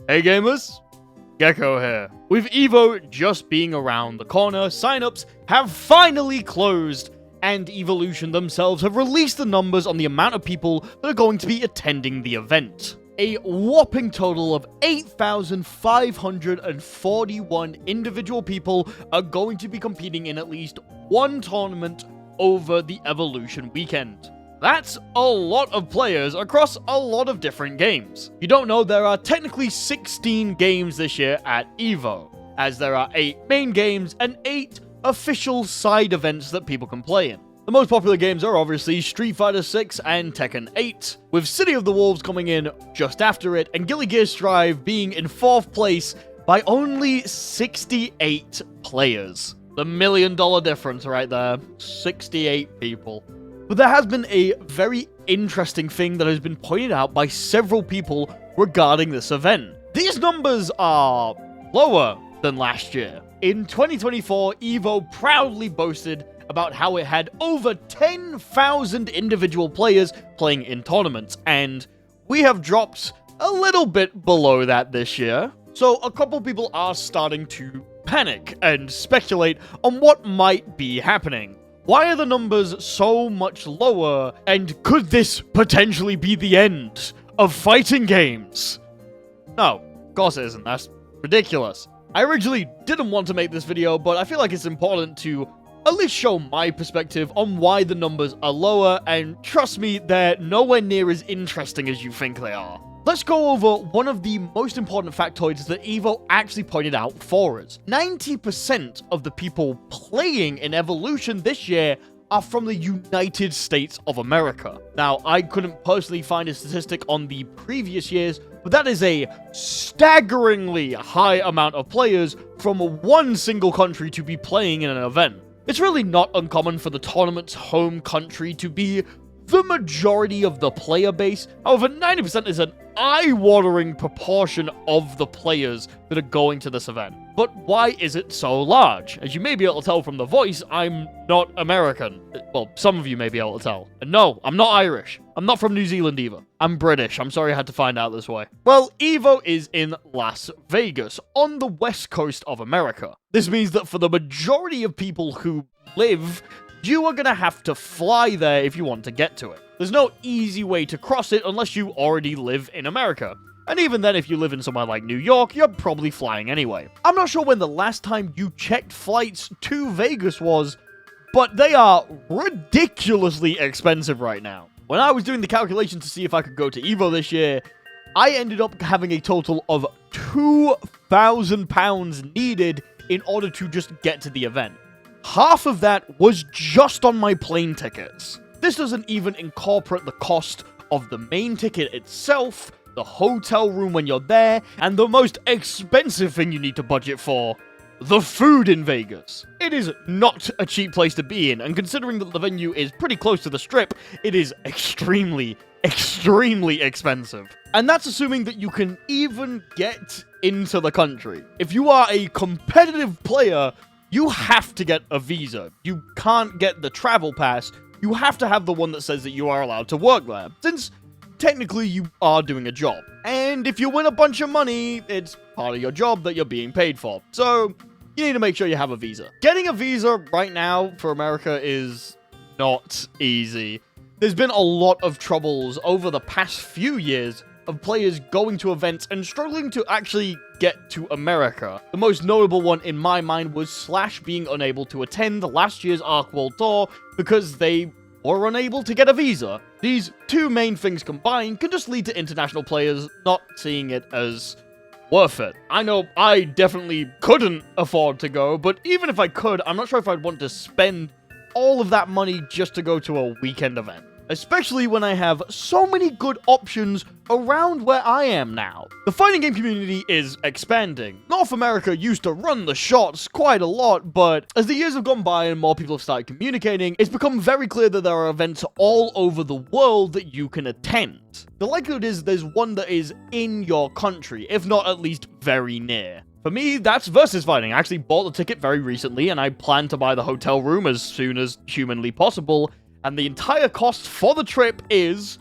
Hey gamers, Gecko here. With EVO just being around the corner, signups have finally closed, and Evolution themselves have released the numbers on the amount of people that are going to be attending the event. A whopping total of 8,541 individual people are going to be competing in at least one tournament over the Evolution weekend. That's a lot of players across a lot of different games. If you don't know, there are technically 16 games this year at EVO, as there are 8 main games and 8 official side events that people can play in. The most popular games are obviously Street Fighter 6 and Tekken 8, with City of the Wolves coming in just after it, and Guilty Gear Strive being in 4th place by only 68 players. The $1 million difference right there. 68 people. But there has been a very interesting thing that has been pointed out by several people regarding this event. These numbers are lower than last year. In 2024, EVO proudly boasted about how it had over 10,000 individual players playing in tournaments, and we have dropped a little bit below that this year. So a couple people are starting to panic and speculate on what might be happening. Why are the numbers so much lower, and could this potentially be the end of fighting games? No, of course it isn't. That's ridiculous. I originally didn't want to make this video, but I feel like it's important to at least show my perspective on why the numbers are lower, and trust me, they're nowhere near as interesting as you think they are. Let's go over one of the most important factoids that EVO actually pointed out for us. 90% of the people playing in Evolution this year are from the United States of America. Now, I couldn't personally find a statistic on the previous years, but that is a staggeringly high amount of players from one single country to be playing in an event. It's really not uncommon for the tournament's home country to be the majority of the player base. However, 90% is an eye-watering proportion of the players that are going to this event. But why is it so large? As you may be able to tell from the voice, I'm not American. Well, some of you may be able to tell. And no, I'm not Irish. I'm not from New Zealand either. I'm British. I'm sorry I had to find out this way. Well, EVO is in Las Vegas, on the west coast of America. This means that for the majority of people who live, you are gonna have to fly there if you want to get to it. There's no easy way to cross it unless you already live in America. And even then, if you live in somewhere like New York, you're probably flying anyway. I'm not sure when the last time you checked flights to Vegas was, but they are ridiculously expensive right now. When I was doing the calculation to see if I could go to EVO this year, I ended up having a total of £2,000 needed in order to just get to the event. Half of that was just on my plane tickets. This doesn't even incorporate the cost of the main ticket itself, the hotel room when you're there, and the most expensive thing you need to budget for, the food in Vegas. It is not a cheap place to be in, and considering that the venue is pretty close to the Strip, it is extremely expensive. And that's assuming that you can even get into the country. If you are a competitive player, you have to get a visa. You can't get the travel pass. You have to have the one that says that you are allowed to work there, since technically you are doing a job. And if you win a bunch of money, it's part of your job that you're being paid for. So you need to make sure you have a visa. Getting a visa right now for America is not easy. There's been a lot of troubles over the past few years of players going to events and struggling to actually get to America. The most notable one in my mind was Slash being unable to attend last year's Arc World Tour because they were unable to get a visa. These two main things combined can just lead to international players not seeing it as worth it. I know I definitely couldn't afford to go, but even if I could, I'm not sure if I'd want to spend all of that money just to go to a weekend event. Especially when I have so many good options around where I am now. The fighting game community is expanding. North America used to run the shots quite a lot, but as the years have gone by and more people have started communicating, it's become very clear that there are events all over the world that you can attend. The likelihood is there's one that is in your country, if not at least very near. For me, that's Versus Fighting. I actually bought the ticket very recently, and I plan to buy the hotel room as soon as humanly possible. And the entire cost for the trip is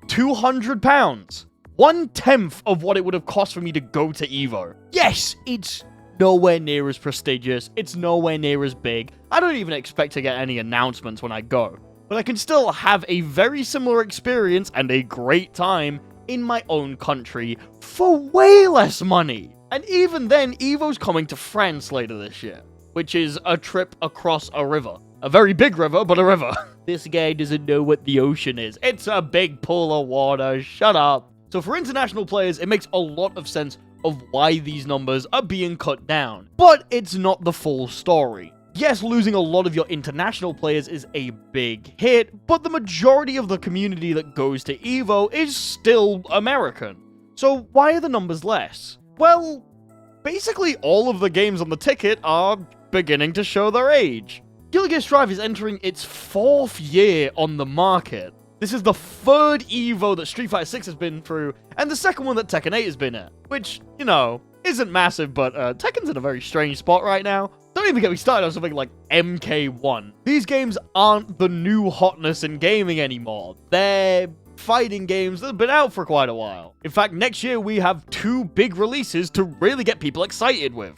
£200. 1/10 of what it would have cost for me to go to EVO. Yes, it's nowhere near as prestigious. It's nowhere near as big. I don't even expect to get any announcements when I go. But I can still have a very similar experience and a great time in my own country for way less money. And even then, EVO's coming to France later this year, which is a trip across a river. A very big river, but a river. This guy doesn't know what the ocean is. It's a big pool of water. Shut up. So for international players, it makes a lot of sense of why these numbers are being cut down. But it's not the full story. Yes, losing a lot of your international players is a big hit, but the majority of the community that goes to EVO is still American. So why are the numbers less? Well, basically all of the games on the ticket are beginning to show their age. Guilty Gear Strive is entering its 4th year on the market. This is the 3rd EVO that Street Fighter 6 has been through, and the 2nd one that Tekken 8 has been at. Which, you know, isn't massive, but Tekken's in a very strange spot right now. Don't even get me started on something like MK1. These games aren't the new hotness in gaming anymore. They're fighting games that have been out for quite a while. In fact, next year we have 2 big releases to really get people excited with.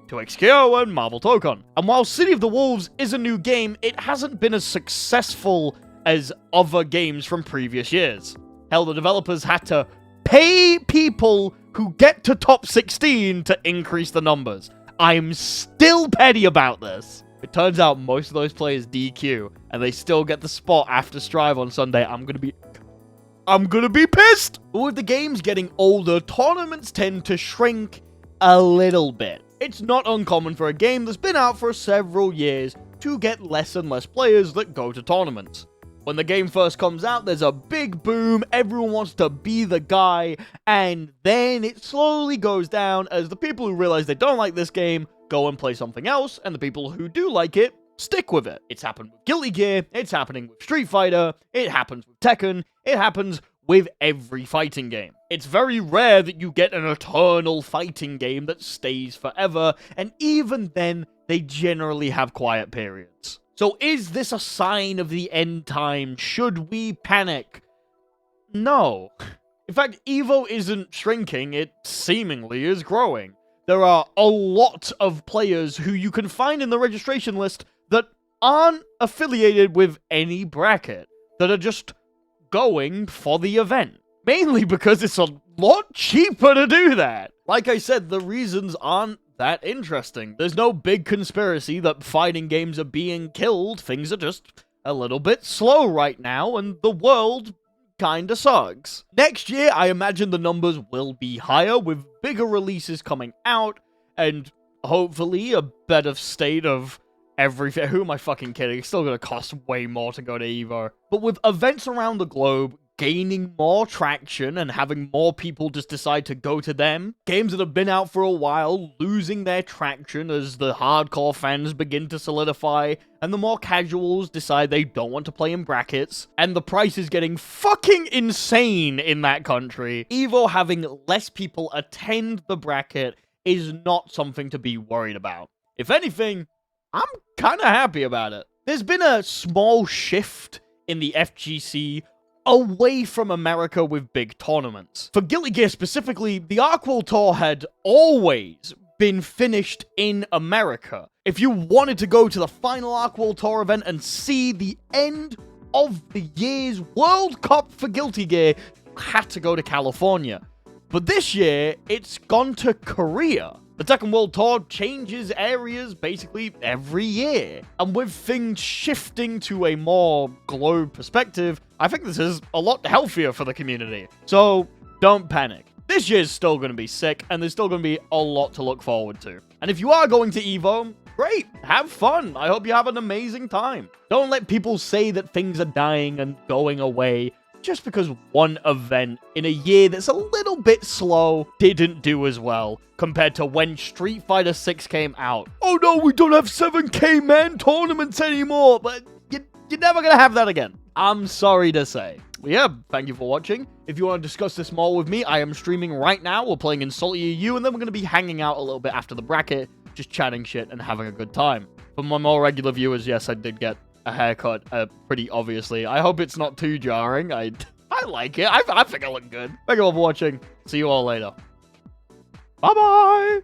2XKO and Marvel Tokon. And while City of the Wolves is a new game, it hasn't been as successful as other games from previous years. Hell, the developers had to pay people who get to top 16 to increase the numbers. I'm still petty about this. It turns out most of those players DQ, and they still get the spot after Strive on Sunday. I'm gonna be pissed! But with the games getting older, tournaments tend to shrink a little bit. It's not uncommon for a game that's been out for several years to get less and less players that go to tournaments. When the game first comes out, there's a big boom, everyone wants to be the guy, and then it slowly goes down as the people who realize they don't like this game go and play something else, and the people who do like it stick with it. It's happened with Guilty Gear, it's happening with Street Fighter, it happens with Tekken, it happens with every fighting game. It's very rare that you get an eternal fighting game that stays forever, and even then, they generally have quiet periods. So is this a sign of the end time? Should we panic? No. In fact, EVO isn't shrinking, it seemingly is growing. There are a lot of players who you can find in the registration list that aren't affiliated with any bracket, that are just going for the event. Mainly because it's a lot cheaper to do that. Like I said, the reasons aren't that interesting. There's no big conspiracy that fighting games are being killed. Things are just a little bit slow right now, and the world kinda sucks. Next year, I imagine the numbers will be higher, with bigger releases coming out, and hopefully a better state of everything. Who am I fucking kidding? It's still gonna cost way more to go to EVO. But with events around the globe gaining more traction and having more people just decide to go to them, games that have been out for a while losing their traction as the hardcore fans begin to solidify, and the more casuals decide they don't want to play in brackets, and the price is getting fucking insane in that country, EVO having less people attend the bracket is not something to be worried about. If anything, I'm kinda happy about it. There's been a small shift in the FGC away from America with big tournaments. For Guilty Gear specifically, the Arc World Tour had always been finished in America. If you wanted to go to the final Arc World Tour event and see the end of the year's World Cup for Guilty Gear, you had to go to California. But this year, it's gone to Korea. The Tekken World Tour changes areas basically every year. And with things shifting to a more globe perspective, I think this is a lot healthier for the community. So, don't panic. This year's still going to be sick, and there's still going to be a lot to look forward to. And if you are going to EVO, great, have fun. I hope you have an amazing time. Don't let people say that things are dying and going away just because one event in a year that's a little bit slow didn't do as well compared to when Street Fighter 6 came out. Oh no, we don't have 7K man tournaments anymore, but you're never gonna have that again. I'm sorry to say. Well, yeah, thank you for watching. If you want to discuss this more with me, I am streaming right now. We're playing Insult EU, and then we're going to be hanging out a little bit after the bracket, just chatting shit and having a good time. For my more regular viewers, yes, I did get a haircut, pretty obviously. I hope it's not too jarring. I I like it. I think I look good. Thank you all for watching. See you all later. Bye-bye.